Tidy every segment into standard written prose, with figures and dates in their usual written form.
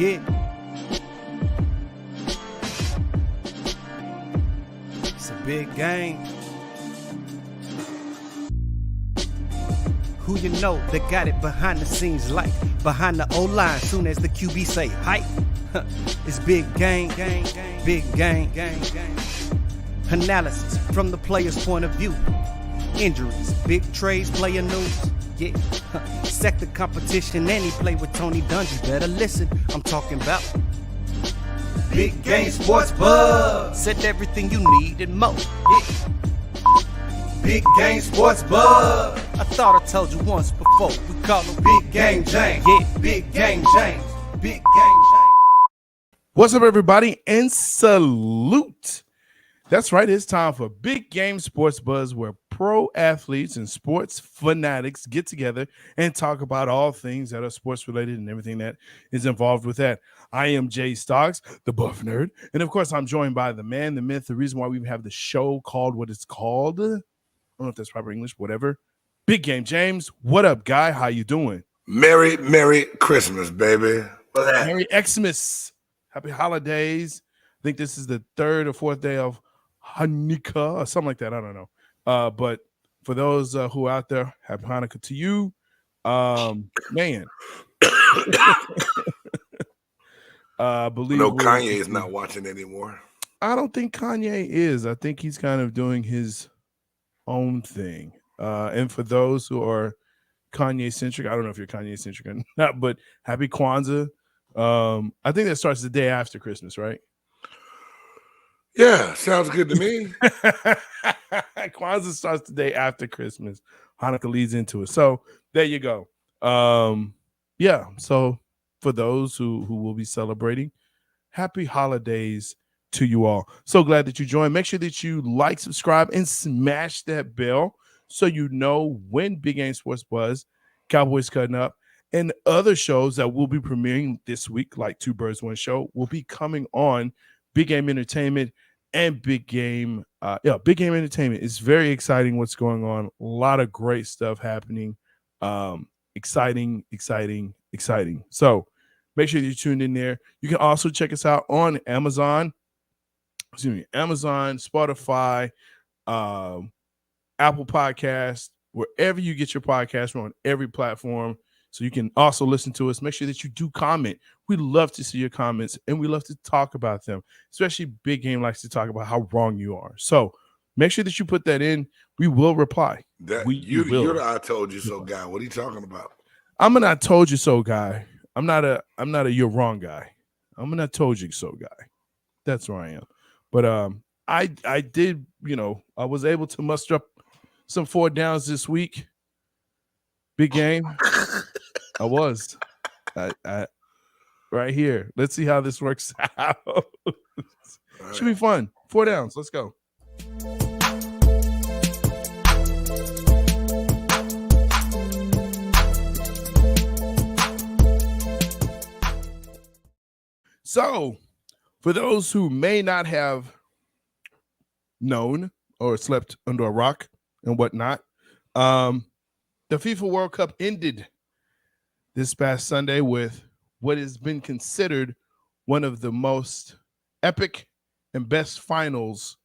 Yeah. It's a big game. Who you know that got it behind the scenes like behind the O-line soon as the QB say hype. It's big game, big game. Analysis from the player's point of view. Injuries, big trades, player news. Yeah, sector competition, and he play with Tony Dungy. Better listen, I'm talking about Big Game Sports Buzz. Said everything you need and more. Yeah. Big Game Sports Buzz. I thought I told you once before. We call him Big Game James. Yeah, Big Game James. Big Game James. What's up, everybody, and salute. That's right, it's time for Big Game Sports Buzz, where pro athletes and sports fanatics get together and talk about all things that are sports related and everything that is involved with that. I am Jay Stocks, the buff nerd, and of course, I'm joined by the man, the myth, the reason why we have the show called what it's called. I don't know if that's proper English, whatever. Big Game James, what up, guy? How you doing? Merry Christmas, baby. What's that? Merry Xmas. Happy holidays. I think this is the third or fourth day of Hanukkah or something like that. I don't know. But for those who are out there, happy Hanukkah to you. Man. Believe no, Kanye is not watching anymore. I don't think Kanye is. I think he's kind of doing his own thing. And for those who are Kanye centric, I don't know if you're Kanye centric or not, but happy Kwanzaa. I think that starts the day after Christmas, right? Yeah, sounds good to me. Kwanzaa starts the day after Christmas. Hanukkah leads into it. So there you go. Yeah. So for those who will be celebrating, happy holidays to you all. So glad that you joined. Make sure that you like, subscribe, and smash that bell so you know when Big Game Sports Buzz, Cowboys Cutting Up, and other shows that will be premiering this week, like Two Birds, One Show, will be coming on Big Game Entertainment and Big Game. Big Game Entertainment. It's very exciting what's going on. A lot of great stuff happening. Exciting. So make sure you tuned in there. You can also check us out on Amazon, Spotify, Apple Podcasts, wherever you get your podcast. We're on every platform. So you can also listen to us. Make sure that you do comment. We love to see your comments, and we love to talk about them. Especially Big Game likes to talk about how wrong you are. So make sure that you put that in. We will reply. You're the I told you so guy. What are you talking about? I'm an I told you so guy. I'm not a you're wrong guy. I'm an I told you so guy. That's where I am. But I did, I was able to muster up some 4 downs this week. Big Game. I was. I right here. Let's see how this works out. Right. Should be fun. 4 downs. Let's go. So, for those who may not have known or slept under a rock and whatnot, the FIFA World Cup ended this past Sunday with what has been considered one of the most epic and best finals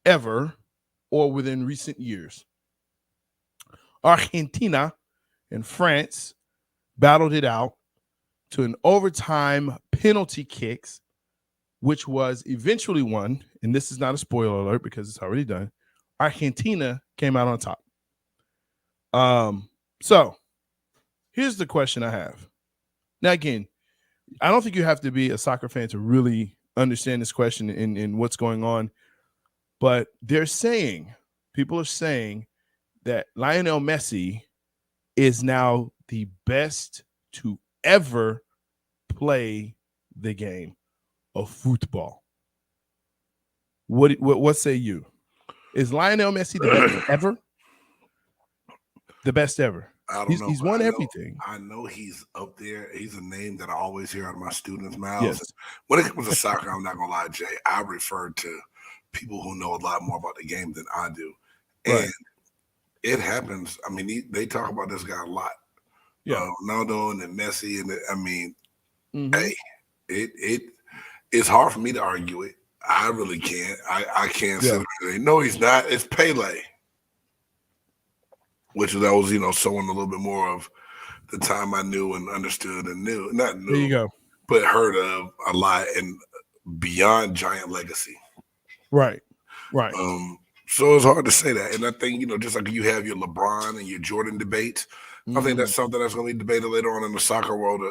ever or within recent years. Argentina and France battled it out to an overtime penalty kicks, which was eventually won, and this is not a spoiler alert because it's already done. Argentina came out on top. So here's the question I have. Now, again, I don't think you have to be a soccer fan to really understand this question and what's going on, but people are saying that Lionel Messi is now the best to ever play the game of football. What say you? Is Lionel Messi the best ever? The best ever. I don't know. He's won everything. I know he's up there. He's a name that I always hear out of my students' mouths. Yes. When it comes to soccer, I'm not going to lie, Jay. I refer to people who know a lot more about the game than I do. Right. And it happens. I mean, they talk about this guy a lot. Yeah. Ronaldo and then Messi. And Hey, it's hard for me to argue it. I really can't. I can't sit there and say, no, he's not. It's Pele. Which that was, someone a little bit more of the time I knew and understood and not knew, There you go. but heard of a lot and beyond giant legacy. Right. So it's hard to say that. And I think, just like you have your LeBron and your Jordan debates, I think that's something that's going to be debated later on in the soccer world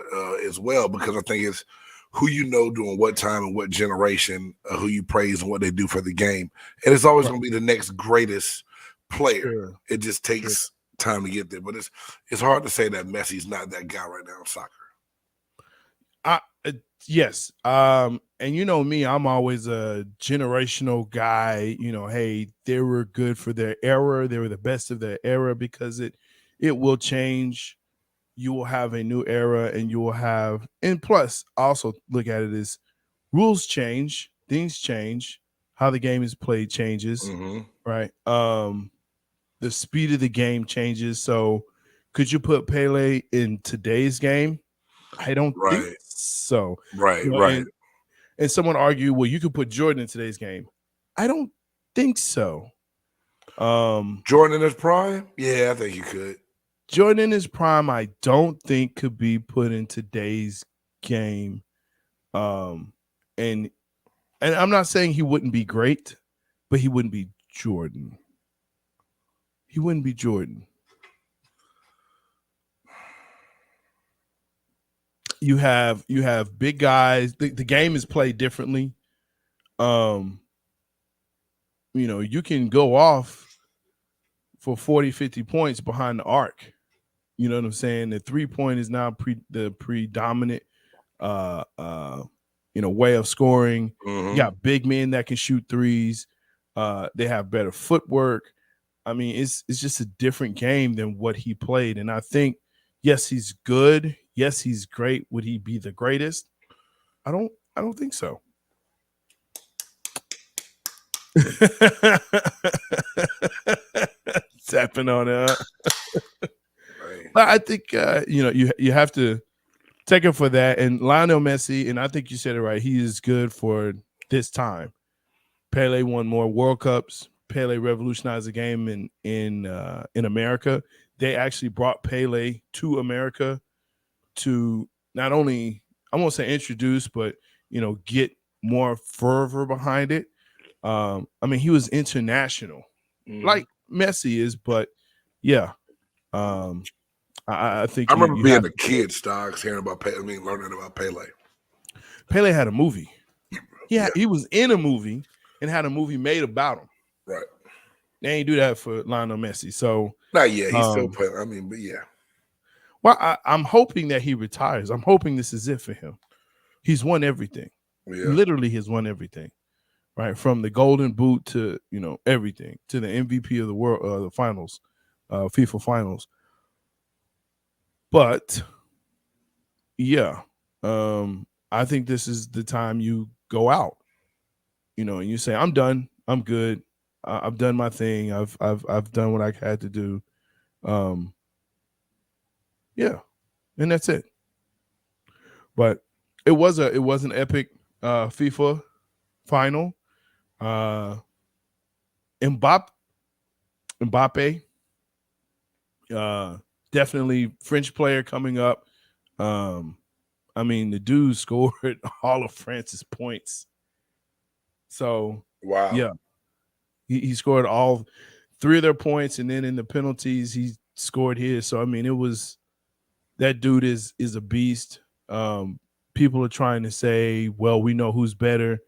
as well, because I think it's who during what time and what generation, who you praise and what they do for the game. And it's always going to be the next greatest player. Sure. It just takes time to get there. But it's hard to say that Messi's not that guy right now in soccer. Yes. And you know me, I'm always a generational guy. Hey, they were good for their era. They were the best of their era, because it will change. You will have a new era, and you will have, and plus also look at it as rules change, things change, how the game is played changes, right? The speed of the game changes. So could you put Pele in today's game? I don't think so. Right. And someone argue, well, you could put Jordan in today's game. I don't think so. Jordan in his prime? Yeah, I think you could. Jordan in his prime, I don't think could be put in today's game. And I'm not saying he wouldn't be great, but he wouldn't be Jordan. He wouldn't be Jordan. You have big guys. The game is played differently. You can go off for 40, 50 points behind the arc. You know what I'm saying? The 3-point is now the predominant way of scoring. You got big men that can shoot threes. They have better footwork. I mean, it's just a different game than what he played. And I think, yes, he's good. Yes, he's great. Would he be the greatest? I don't think so. Tapping on it. But I think you have to take it for that. And Lionel Messi, and I think you said it right, he is good for this time. Pele won more World Cups. Pele revolutionized the game in America. They actually brought Pele to America to not only, I won't say introduce, but get more fervor behind it. I mean, he was international, like Messi is, but yeah. I think I remember being a kid, Stocks, hearing about Pele. Learning about Pele. Pele had a movie. He was in a movie and had a movie made about him. Right. They ain't do that for Lionel Messi. So not yet. He's still playing. But yeah. Well, I'm hoping that he retires. I'm hoping this is it for him. He's won everything. Yeah. Literally, he's won everything. Right, from the Golden Boot to everything, to the MVP of the world, the finals, FIFA finals. But yeah, I think this is the time you go out, and you say, "I'm done. I'm good. I've done my thing. I've done what I had to do." Yeah, and that's it. But it was an epic FIFA final. Mbappe, definitely French player coming up. I mean, the dude scored all of France's points. So wow, yeah, he scored all 3 of their points, and then in the penalties he scored his. So I mean, that dude is a beast. People are trying to say, well, we know who's better.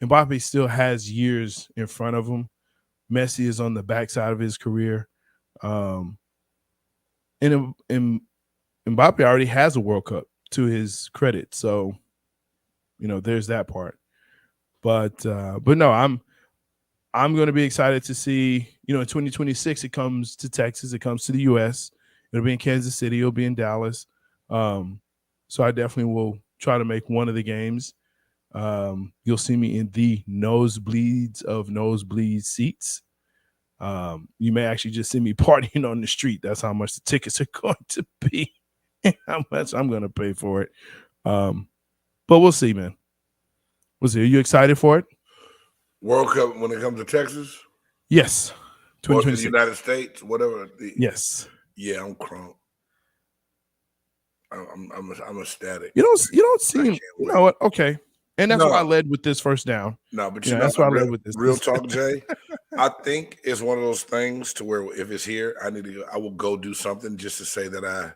Mbappe still has years in front of him. Messi is on the backside of his career. And Mbappe already has a World Cup to his credit. So, there's that part. But no, I'm going to be excited to see, in 2026, it comes to Texas, it comes to the U.S. It'll be in Kansas City. It'll be in Dallas. So I definitely will try to make one of the games. You'll see me in the nosebleeds of nosebleed seats. You may actually just see me partying on the street. That's how much the tickets are going to be and how much I'm going to pay for it. But we'll see, man. We'll see. Are you excited for it? World Cup when it comes to Texas? Yes. Or the 2026. United States, whatever. Yes. Yeah, I'm crunk. I'm ecstatic. You don't seem. You know what? Okay. And that's why I No. led with this first down. No, but that's why I led with this. Real talk, Jay. I think it's one of those things to where if it's here, I will go do something just to say that I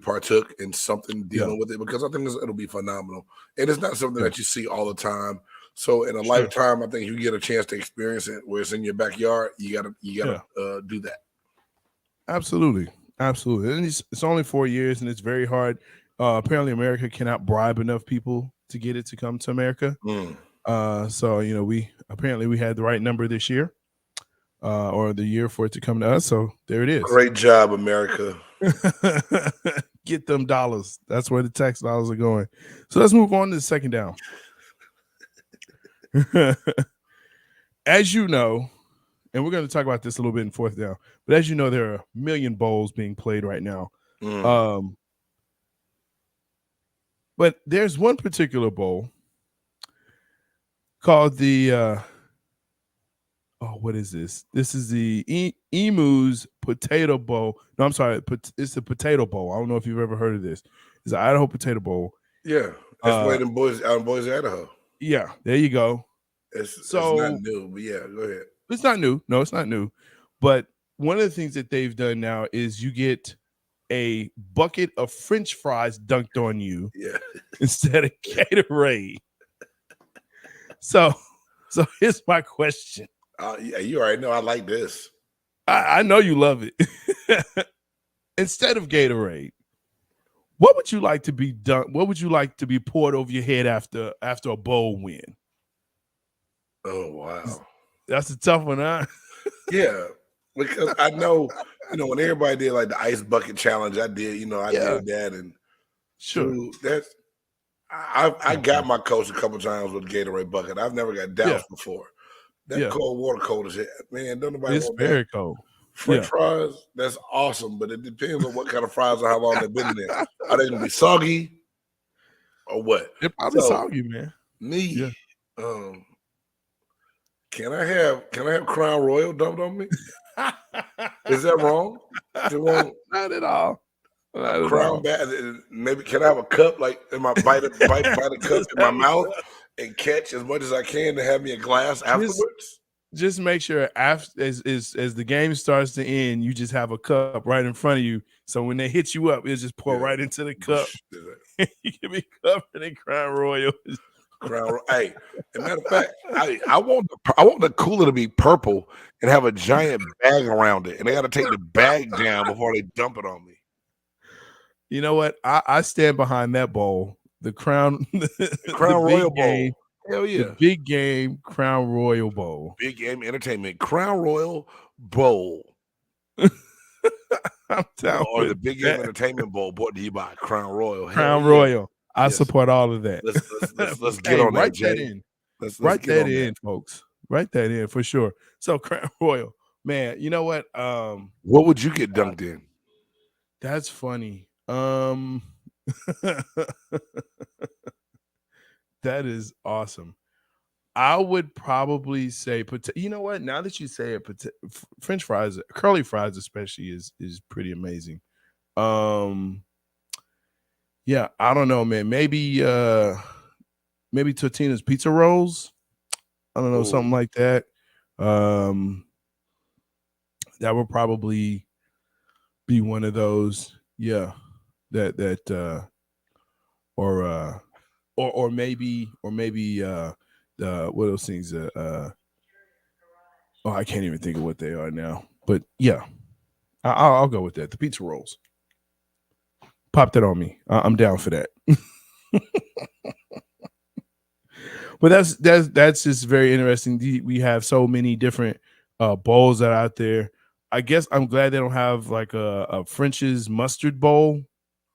partook in something dealing with it, because I think it'll be phenomenal. And it's not something that you see all the time. So in a lifetime, I think you get a chance to experience it where it's in your backyard. You gotta do that. Absolutely. And it's only 4 years, and it's very hard. Apparently, America cannot bribe enough people to get it to come to America. So we had the right number this year, or the year for it to come to us. So there it is. Great job, America. Get them dollars. That's where the tax dollars are going. So let's move on to the second down. As you know, and we're going to talk about this a little bit in fourth down, but as you know, there are a million bowls being played right now. But there's one particular bowl called the what is this? This is the Emu's Potato Bowl. No, I'm sorry. It's the Potato Bowl. I don't know if you've ever heard of this. It's an Idaho Potato Bowl. Yeah. That's played in Boise, Idaho. Yeah, there you go. It's not new, but yeah, go ahead. It's not new. No, it's not new. But one of the things that they've done now is you get a bucket of French fries dunked on you instead of Gatorade. So here's my question. Yeah, you already know I like this. I know you love it. Instead of Gatorade, what would you like to be done? What would you like to be poured over your head after a bowl win? Oh, wow. That's a tough one, huh? Yeah, because I know, when everybody did like the ice bucket challenge, I did, I did that. And dude, I got my coach a couple times with a Gatorade bucket. I've never got doused before. That cold water cold as hell. Man, don't nobody It's very cold. French fries, that's awesome, but it depends on what kind of fries or how long they've been there. Are they gonna be soggy or what? They're probably soggy, man. Can I have Crown Royal dumped on me? Is that wrong? Not at all. Crown bad. Maybe can I have a cup like in my bite a cup in my mouth and catch as much as I can to have me a glass afterwards? Just make sure as the game starts to end, you just have a cup right in front of you. So when they hit you up, it'll just pour right into the cup. You can be covered in Crown Royal. Hey, as a matter of fact, I want the cooler to be purple and have a giant bag around it, and they got to take the bag down before they dump it on me. You know what? I stand behind that bowl. The Crown Royal Bowl. Hell yeah. The big game Crown Royal Bowl. Big game entertainment. Crown Royal Bowl. I'm down or the Big Game Entertainment Bowl brought to you by Crown Royal. Crown Royal. I support all of that. Let's get on that, Jay. That in. Write that in, folks. Write that in for sure. So Crown Royal. Man, you know what? What would you get dunked in? That's funny. That is awesome. I would probably say, you know what? Now that you say it, French fries, curly fries especially, is pretty amazing. Yeah, I don't know, man. Maybe Totino's pizza rolls. I don't know, something like that. That would probably be one of those. Yeah, or maybe what those things? I can't even think of what they are now. But yeah, I'll go with that. The pizza rolls. Pop that on me. I'm down for that. But that's just very interesting. We have so many different bowls that are out there. I guess I'm glad they don't have like a French's mustard bowl,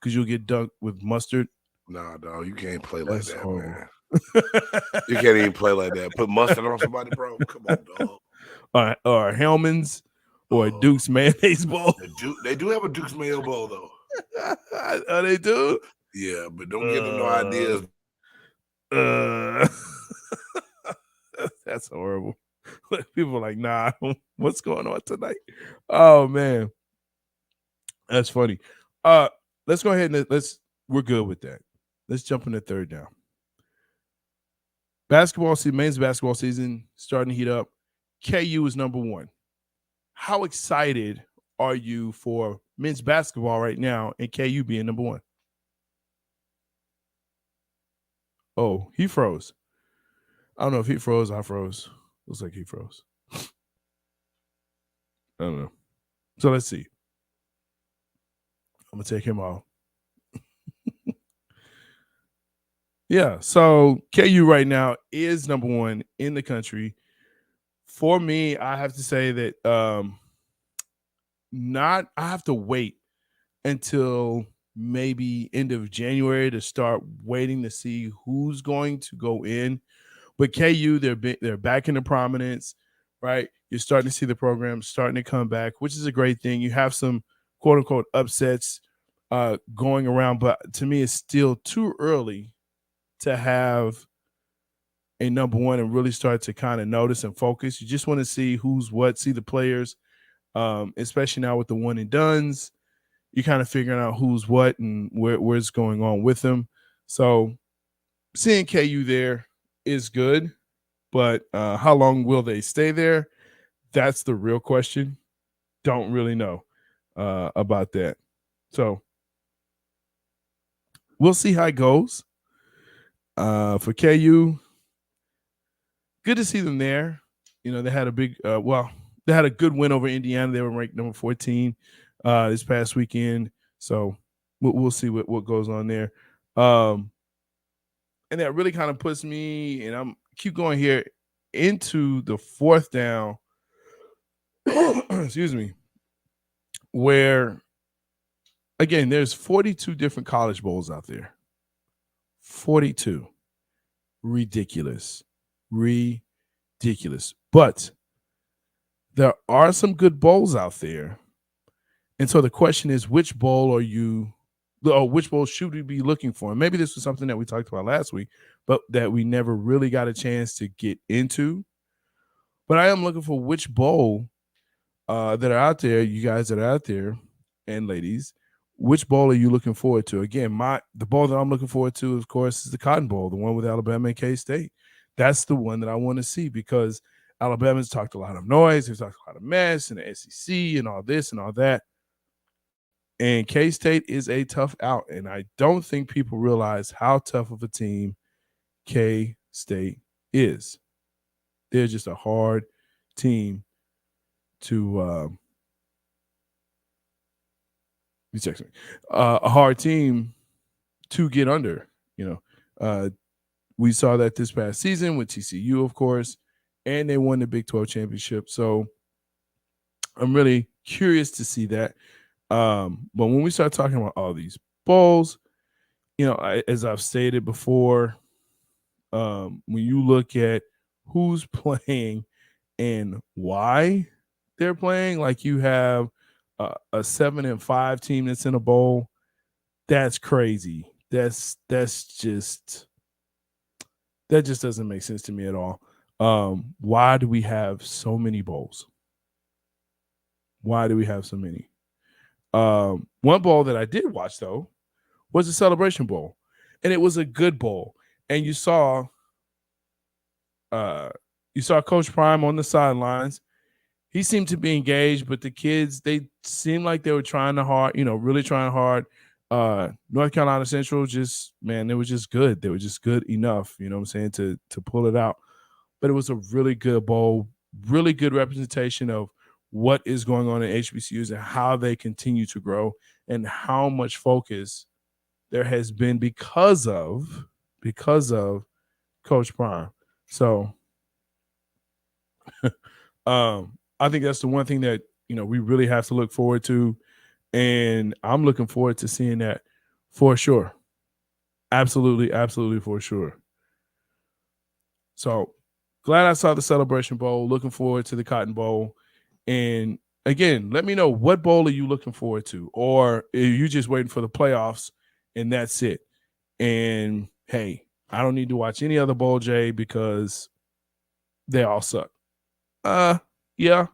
because you'll get dunked with mustard. No, dog, you can't play like that, man. You can't even play like that. Put mustard on somebody, bro. Come on, dog. Or Hellman's or a Duke's mayonnaise bowl. They do have a Duke's mayo bowl, though. They do? Yeah, but don't get no ideas. That's horrible. People are like, nah, what's going on tonight? Oh man, that's funny. Let's go ahead and we're good with that. Let's jump into third down. Basketball season, men's basketball season starting to heat up. KU is number one. How excited are you for men's basketball right now and KU being number one? Oh, he froze. I don't know if he froze or I froze. Looks like he froze. I don't know. So let's see. I'm going to take him off. Yeah, so KU right now is number one in the country. For me, I have to say that I have to wait until maybe end of January to start waiting to see who's going to go in. But KU, they're back into prominence, right? You're starting to see the program starting to come back, which is a great thing. You have some quote unquote upsets going around, but to me, it's still too early to have a number one and really start to kind of notice and focus. You just want to see who's what, see the players, especially now with the one and dones. You're kind of figuring out who's what and where's going on with them. So seeing KU there is good, but how long will they stay there? That's the real question. Don't really know about that. So we'll see how it goes. For KU, good to see them there. You know, they had a big, they had a good win over Indiana. They were ranked number 14 this past weekend. So we'll see what goes on there. And that really kind of puts me, and I'm keep going here, into the fourth down, excuse me, where, again, there's 42 different college bowls out there. 42. Ridiculous. But there are some good bowls out there. And so the question is, which bowl should we be looking for? And maybe this was something that we talked about last week, but that we never really got a chance to get into. But I am looking for which bowl that are out there, you guys that are out there, and ladies, which bowl are you looking forward to? Again, the bowl that I'm looking forward to, of course, is the Cotton Bowl, the one with Alabama and K-State. That's the one that I want to see because Alabama's talked a lot of noise. They've talked a lot of mess in the SEC and all this and all that. And K-State is a tough out. And I don't think people realize how tough of a team K-State is. They're just a hard team to a hard team to get under. You know, we saw that this past season with TCU, of course, and they won the Big 12 championship. So I'm really curious to see that. But when we start talking about all these bowls, you know, as I've stated before, when you look at who's playing and why they're playing, like you have a 7-5 team that's in a bowl, that's crazy. That just doesn't make sense to me at all. Why do we have so many bowls? Why do we have so many? One bowl that I did watch, though, was the Celebration Bowl. And it was a good bowl. And you saw Coach Prime on the sidelines. He seemed to be engaged, but the kids, they seemed like they were trying hard, really trying hard. North Carolina Central they were just good. They were just good enough, you know what I'm saying, to pull it out. But it was a really good bowl, really good representation of what is going on in HBCUs and how they continue to grow and how much focus there has been because of Coach Prime. So I think that's the one thing that, we really have to look forward to. And I'm looking forward to seeing that for sure. Absolutely, absolutely for sure. So glad I saw the Celebration Bowl. Looking forward to the Cotton Bowl. And again, let me know, what bowl are you looking forward to? Or are you just waiting for the playoffs and that's it. And hey, I don't need to watch any other bowl, Jay, because they all suck. Yeah.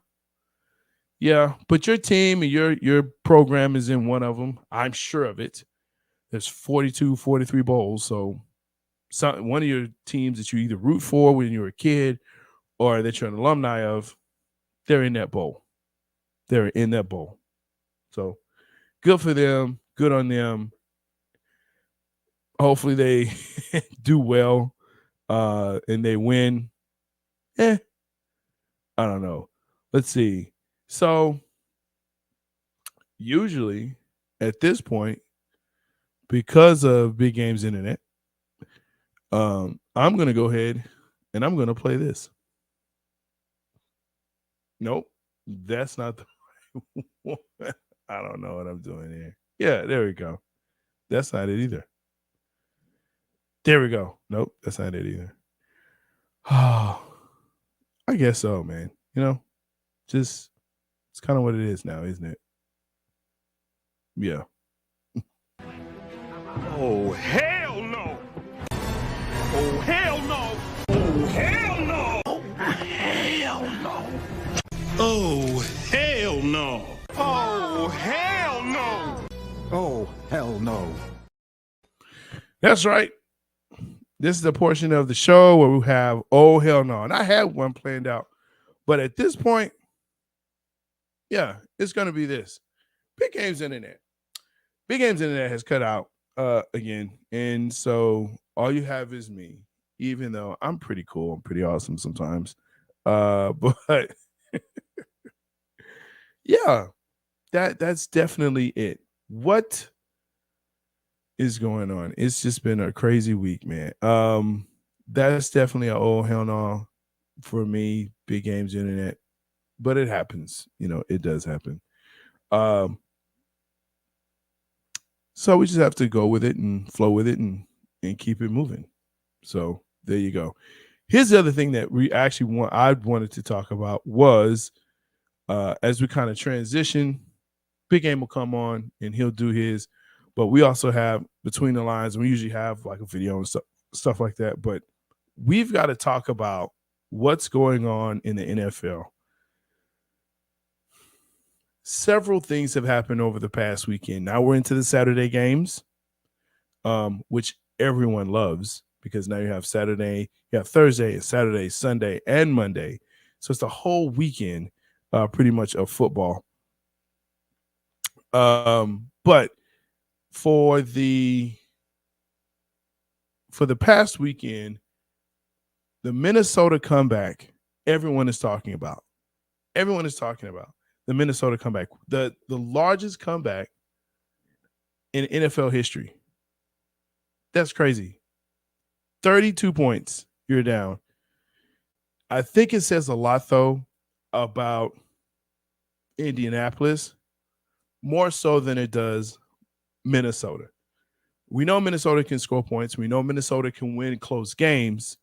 But your team and your program is in one of them. I'm sure of it. There's 42, 43 bowls. So one of your teams that you either root for when you were a kid or that you're an alumni of, they're in that bowl. They're in that bowl. So good for them. Good on them. Hopefully they do well and they win. I don't know. Let's see. So usually at this point, because of Big Games Internet, I'm going to go ahead and I'm going to play this. Nope, that's not the one. I don't know what I'm doing here. Yeah, there we go. That's not it either. There we go. Nope, that's not it either. Oh, I guess so, man. Just it's kind of what it is now, isn't it? Yeah. Oh, hell no! Oh, hell no! Oh, hell no! Oh, hell no! Oh, hell no! Oh, hell no! Oh, hell no. That's right. This is the portion of the show where we have oh hell no. And I had one planned out. But at this point, yeah, it's going to be this. Big Games Internet. Big Games Internet has cut out again. And so all you have is me, even though I'm pretty cool. I'm pretty awesome sometimes. But yeah, that's definitely it. What is going on? It's just been a crazy week, man. That's definitely a oh hell no for me, Big Games Internet. But it happens, it does happen. So we just have to go with it and flow with it and keep it moving. So there you go. Here's the other thing that I wanted to talk about was as we kind of transition, Big Game will come on and he'll do his, but we also have Between the Lines, and we usually have like a video and stuff like that. But we've got to talk about what's going on in the NFL. Several things have happened over the past weekend. Now we're into the Saturday games, which everyone loves because now you have Saturday, you have Thursday, Saturday, Sunday, and Monday. So it's the whole weekend pretty much of football. But for the past weekend, the Minnesota comeback, everyone is talking about. Everyone is talking about the Minnesota comeback, the largest comeback in NFL history. That's crazy. 32 points, you're down. I think it says a lot, though, about Indianapolis, more so than it does Minnesota. We know Minnesota can score points. We know Minnesota can win close games.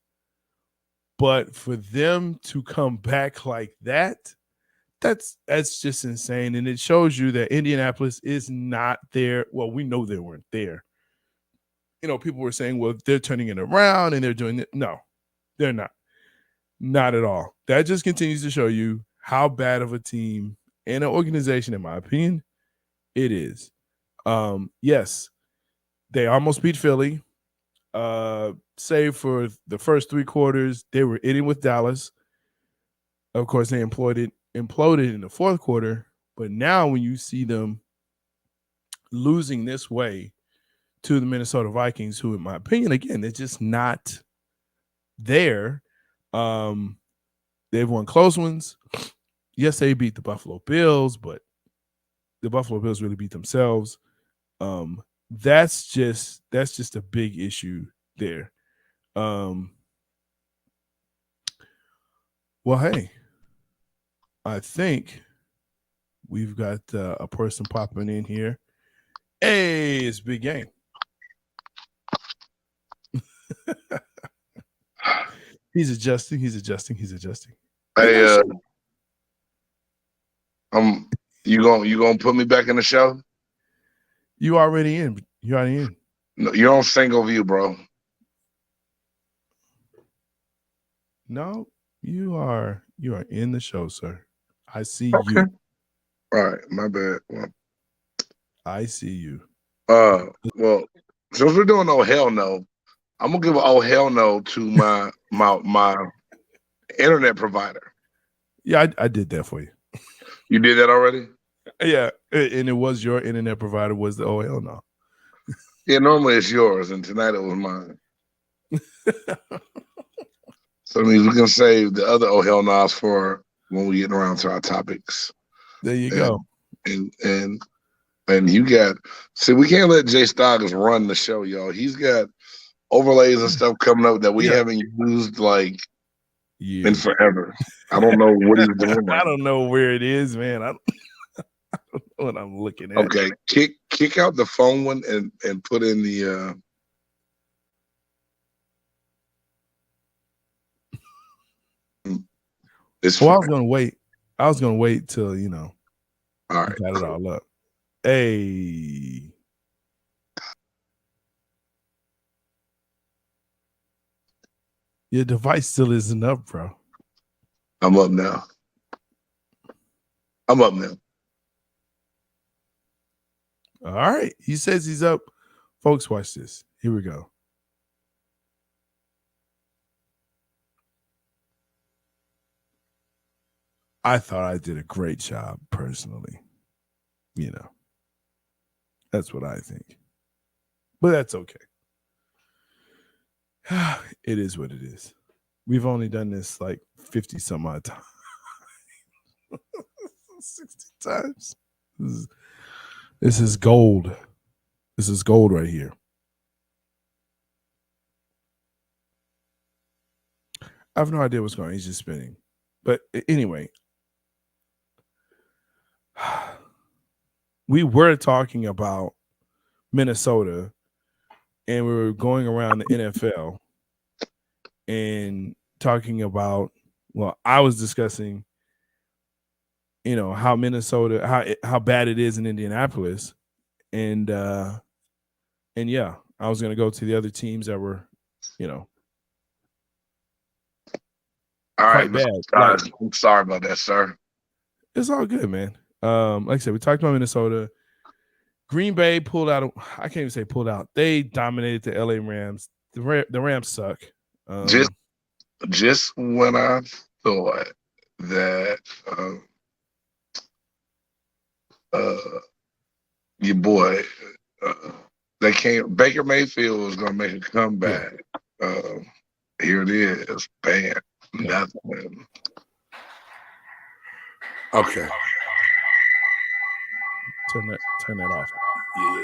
But for them to come back like that, that's just insane. And it shows you that Indianapolis is not there. Well, we know they weren't there. People were saying, well, they're turning it around and they're doing it. No, they're not. Not at all. That just continues to show you how bad of a team and an organization, in my opinion, it is. Yes, they almost beat Philly. Save for the first three quarters, they were in it with Dallas. Of course, they imploded in the fourth quarter. But now when you see them losing this way to the Minnesota Vikings, who, in my opinion, again, they're just not there. They've won close ones. Yes, they beat the Buffalo Bills, but the Buffalo Bills really beat themselves. That's just a big issue there. Well, hey, I think we've got a person popping in here. Hey, it's Big Game. He's adjusting. Hey, you gonna put me back in the show? You already in. No, you're on single view, bro. No, you are in the show, sir. I see Okay. you. All right, my bad. I see you. Well, since we're doing oh hell no, I'm gonna give an oh hell no to my internet provider. Yeah, I did that for you. You did that already? Yeah, and it was your internet provider was the oh hell no. Yeah, normally it's yours, and tonight it was mine. So that means we can save the other oh hell no's for when we get around to our topics. There you go. And you got we can't let Jay Stoggers run the show, y'all. He's got overlays and stuff coming up that we haven't used like in forever. I don't know what he's doing right I don't know where it is, man. I don't know what I'm looking at. Okay, kick out the phone one and put in the I was gonna wait. I was gonna wait till all right, got it all up. Hey. Your device still isn't up, bro. I'm up now. All right. He says he's up. Folks, watch this. Here we go. I thought I did a great job personally. That's what I think. But that's okay. It is what it is. We've only done this like 50 some odd times. 60 times. This is gold. This is gold right here. I have no idea what's going on. He's just spinning. But anyway, we were talking about Minnesota and we were going around the NFL and talking about, I was discussing, how Minnesota, how bad it is in Indianapolis. And yeah, I was going to go to the other teams that were, all right, bad. I'm sorry about that, sir. It's all good, man. Like I said, we talked about Minnesota. Green Bay pulled out. I can't even say pulled out. They dominated the LA Rams. The Rams suck. Just when I thought that your boy Baker Mayfield was gonna make a comeback. Yeah. Here it is. Bam. Yeah. Nothing. Okay. Turn that off. Yeah.